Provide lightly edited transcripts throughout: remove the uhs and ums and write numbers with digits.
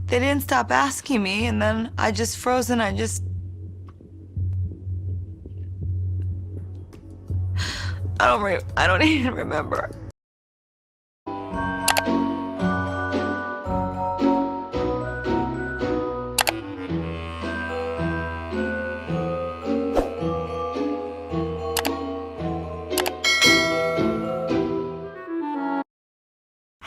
They didn't stop asking me, and then I just froze and I don't even remember.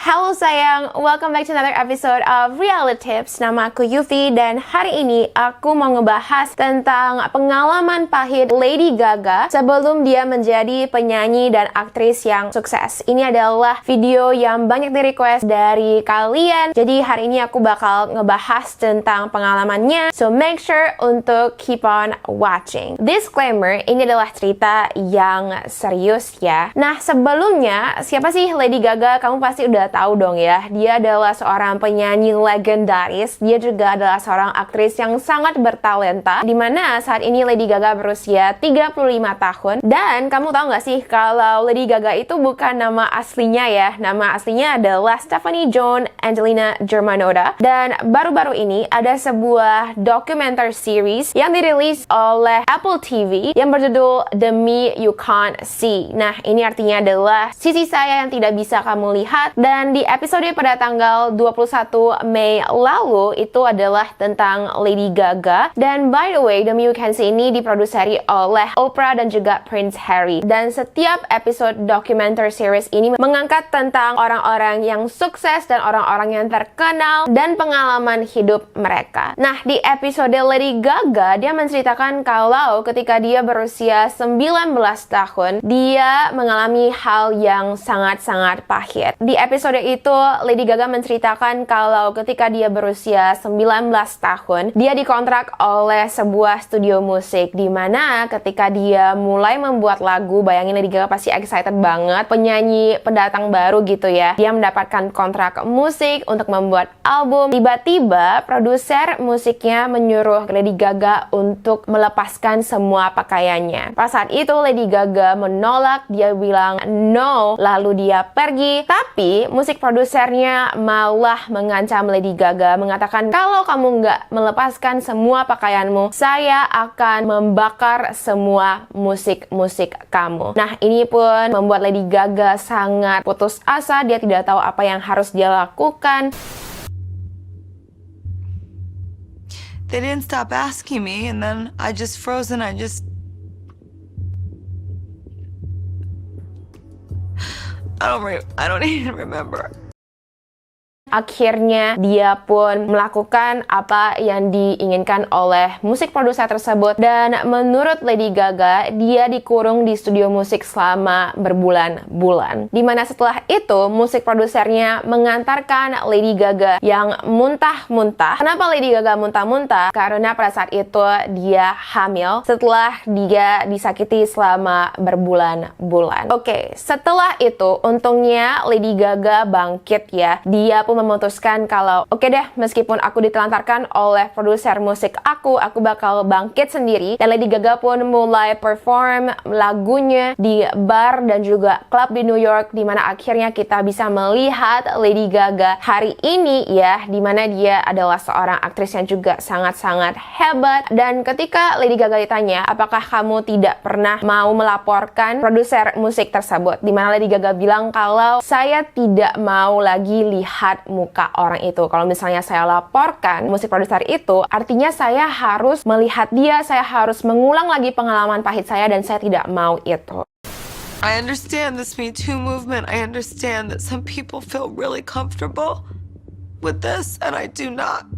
Halo sayang, welcome back to another episode of Reality Tips. Nama aku Yufi dan hari ini aku mau ngebahas tentang pengalaman pahit Lady Gaga sebelum dia menjadi penyanyi dan aktris yang sukses. Ini adalah video yang banyak di-request dari kalian. Jadi hari ini aku bakal ngebahas tentang pengalamannya. So make sure untuk keep on watching. Disclaimer, ini adalah cerita yang serius ya. Nah sebelumnya, siapa sih Lady Gaga? Kamu pasti udah tahu dong ya, dia adalah seorang penyanyi legendaris. Dia juga adalah seorang aktris yang sangat bertalenta, dimana saat ini Lady Gaga berusia 35 tahun. Dan kamu tahu gak sih kalau Lady Gaga itu bukan nama aslinya ya. Nama aslinya adalah Stephanie Joan Angelina Germanotta. Dan baru-baru ini ada sebuah documentary series yang dirilis oleh Apple TV yang berjudul The Me You Can't See. Nah ini artinya adalah sisi saya yang tidak bisa kamu lihat. Dan di episode pada tanggal 21 Mei lalu itu adalah tentang Lady Gaga. Dan by the way, The Me You Can See ini diproduseri oleh Oprah dan juga Prince Harry. Dan setiap episode documentary series ini mengangkat tentang orang-orang yang sukses dan orang-orang yang terkenal dan pengalaman hidup mereka. Nah, di episode Lady Gaga, dia menceritakan kalau ketika dia berusia 19 tahun, dia mengalami hal yang sangat-sangat pahit. Di episode itu Lady Gaga menceritakan kalau ketika dia berusia 19 tahun, dia dikontrak oleh sebuah studio musik, di mana ketika dia mulai membuat lagu, bayangin Lady Gaga pasti excited banget, penyanyi pendatang baru gitu ya. Dia mendapatkan kontrak musik untuk membuat album. Tiba-tiba produser musiknya menyuruh Lady Gaga untuk melepaskan semua pakaiannya. Pas saat itu Lady Gaga menolak, dia bilang no, lalu dia pergi. Tapi musik produsernya malah mengancam Lady Gaga, mengatakan kalau kamu nggak melepaskan semua pakaianmu, saya akan membakar semua musik kamu. Nah ini pun membuat Lady Gaga sangat putus asa, dia tidak tahu apa yang harus dia lakukan. They didn't stop asking me, and then I just froze and I don't even remember. Akhirnya dia pun melakukan apa yang diinginkan oleh musik produser tersebut. Dan menurut Lady Gaga, dia dikurung di studio musik selama berbulan-bulan. Dimana setelah itu musik produsernya mengantarkan Lady Gaga yang muntah-muntah. Kenapa Lady Gaga muntah-muntah? Karena pada saat itu dia hamil setelah dia disakiti selama berbulan-bulan. Oke, setelah itu untungnya Lady Gaga bangkit ya. Dia pun memutuskan kalau oke deh, meskipun aku ditelantarkan oleh produser musik aku bakal bangkit sendiri. Dan Lady Gaga pun mulai perform lagunya di bar dan juga klub di New York, dimana akhirnya kita bisa melihat Lady Gaga hari ini ya, dimana dia adalah seorang aktris yang juga sangat-sangat hebat. Dan ketika Lady Gaga ditanya apakah kamu tidak pernah mau melaporkan produser musik tersebut, dimana Lady Gaga bilang kalau saya tidak mau lagi lihat muka orang itu. Kalau misalnya saya laporkan musik produser itu, artinya saya harus melihat dia, saya harus mengulang lagi pengalaman pahit saya, dan saya tidak mau itu. I understand this Me Too movement. I understand that some people feel really comfortable with this, and I do not.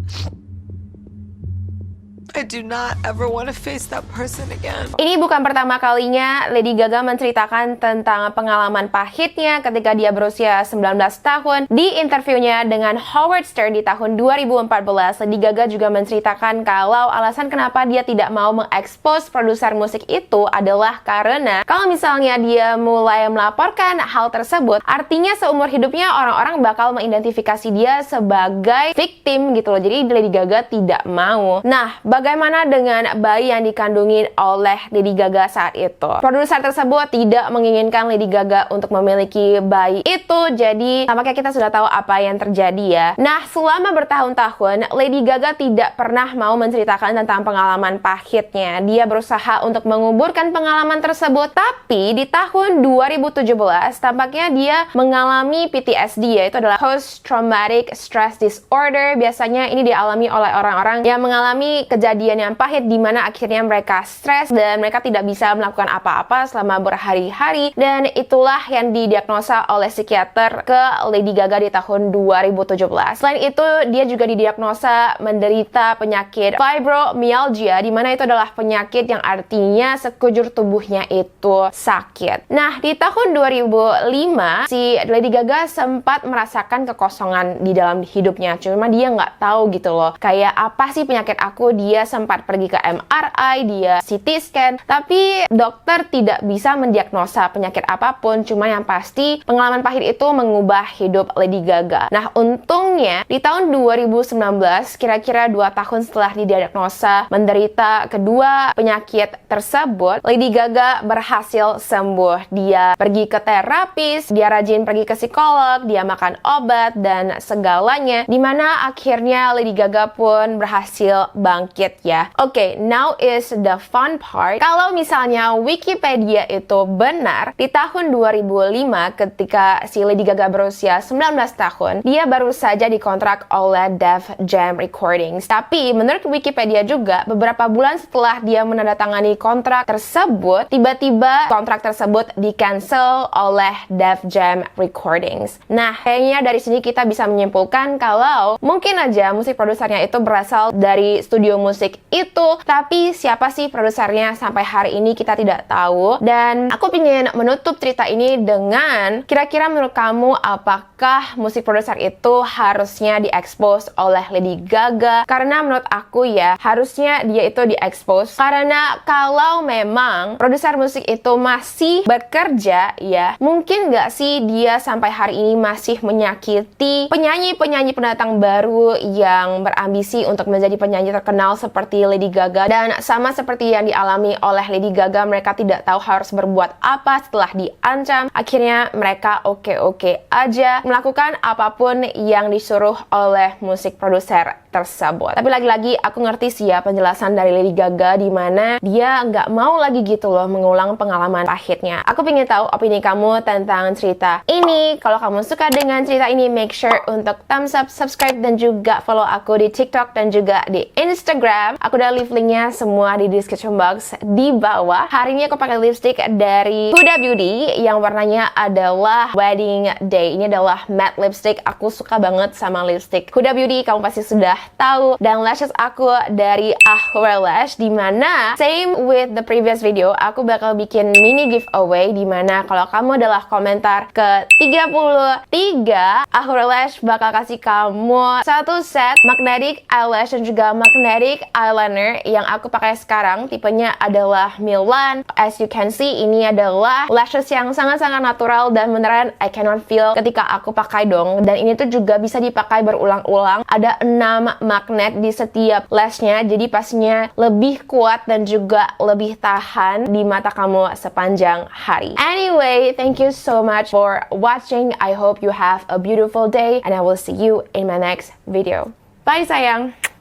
I do not ever want to face that person again. Ini bukan pertama kalinya Lady Gaga menceritakan tentang pengalaman pahitnya ketika dia berusia 19 tahun. Di interviewnya dengan Howard Stern di tahun 2014, Lady Gaga juga menceritakan kalau alasan kenapa dia tidak mau mengekspos produser musik itu adalah karena kalau misalnya dia mulai melaporkan hal tersebut, artinya seumur hidupnya orang-orang bakal mengidentifikasi dia sebagai victim gitu loh. Jadi Lady Gaga tidak mau. Nah, bagaimana dengan bayi yang dikandungi oleh Lady Gaga saat itu? Produser tersebut tidak menginginkan Lady Gaga untuk memiliki bayi itu, jadi tampaknya kita sudah tahu apa yang terjadi ya. Nah, selama bertahun-tahun, Lady Gaga tidak pernah mau menceritakan tentang pengalaman pahitnya. Dia berusaha untuk menguburkan pengalaman tersebut, tapi di tahun 2017, tampaknya dia mengalami PTSD, yaitu adalah Post Traumatic Stress Disorder. Biasanya ini dialami oleh orang-orang yang mengalami kejadian yang pahit di mana akhirnya mereka stres dan mereka tidak bisa melakukan apa-apa selama berhari-hari, dan itulah yang didiagnosa oleh psikiater ke Lady Gaga di tahun 2017. Selain itu, dia juga didiagnosa menderita penyakit fibromyalgia, di mana itu adalah penyakit yang artinya sekujur tubuhnya itu sakit. Nah, di tahun 2005, si Lady Gaga sempat merasakan kekosongan di dalam hidupnya, cuma dia nggak tahu gitu loh, kayak apa sih penyakit aku. Dia sempat pergi ke MRI, dia CT scan, tapi dokter tidak bisa mendiagnosa penyakit apapun, cuma yang pasti pengalaman pahit itu mengubah hidup Lady Gaga. Nah, untungnya di tahun 2019, kira-kira 2 tahun setelah didiagnosa menderita kedua penyakit tersebut, Lady Gaga berhasil sembuh. Dia pergi ke terapis, dia rajin pergi ke psikolog, dia makan obat dan segalanya, dimana akhirnya Lady Gaga pun berhasil bangkit ya. Oke, now is the fun part. Kalau misalnya Wikipedia itu benar, di tahun 2005 ketika si Lady Gaga berusia 19 tahun, dia baru saja dikontrak oleh Def Jam Recordings. Tapi menurut Wikipedia juga, beberapa bulan setelah dia menandatangani kontrak tersebut, tiba-tiba kontrak tersebut di-cancel oleh Def Jam Recordings. Nah, kayaknya dari sini kita bisa menyimpulkan kalau mungkin aja musik produsernya itu berasal dari studio musik itu, tapi siapa sih produsernya sampai hari ini kita tidak tahu. Dan aku ingin menutup cerita ini dengan, kira-kira menurut kamu apakah musik produser itu harusnya diekspos oleh Lady Gaga? Karena menurut aku ya, harusnya dia itu diekspos, karena kalau memang produser musik itu masih bekerja ya, mungkin nggak sih dia sampai hari ini masih menyakiti penyanyi-penyanyi pendatang baru yang berambisi untuk menjadi penyanyi terkenal seperti Lady Gaga. Dan sama seperti yang dialami oleh Lady Gaga, mereka tidak tahu harus berbuat apa setelah diancam. Akhirnya mereka oke-oke aja melakukan apapun yang disuruh oleh musik produser tersebut. Tapi lagi-lagi aku ngerti sih ya penjelasan dari Lady Gaga, di mana dia nggak mau lagi gitu loh mengulang pengalaman pahitnya. Aku pengen tahu opini kamu tentang cerita ini. Kalau kamu suka dengan cerita ini, make sure untuk thumbs up, subscribe, dan juga follow aku di TikTok dan juga di Instagram. Aku udah leave linknya semua di description box di bawah. Hari ini aku pakai lipstick dari Huda Beauty yang warnanya adalah Wedding Day. Ini adalah matte lipstick. Aku suka banget sama lipstick Huda Beauty, kamu pasti sudah tahu. Dan lashes aku dari Ahura Lash, dimana same with the previous video, aku bakal bikin mini giveaway, dimana kalau kamu adalah komentar ke 33, Ahura Lash bakal kasih kamu satu set magnetic eyelash dan juga magnetic eyeliner yang aku pakai sekarang. Tipenya adalah Milan. As you can see, ini adalah lashes yang sangat-sangat natural dan beneran I cannot feel ketika aku pakai dong. Dan ini tuh juga bisa dipakai berulang-ulang. Ada 6 magnet di setiap lashnya, jadi pastinya lebih kuat dan juga lebih tahan di mata kamu sepanjang hari. Anyway, thank you so much for watching. I hope you have a beautiful day and I will see you in my next video. Bye sayang!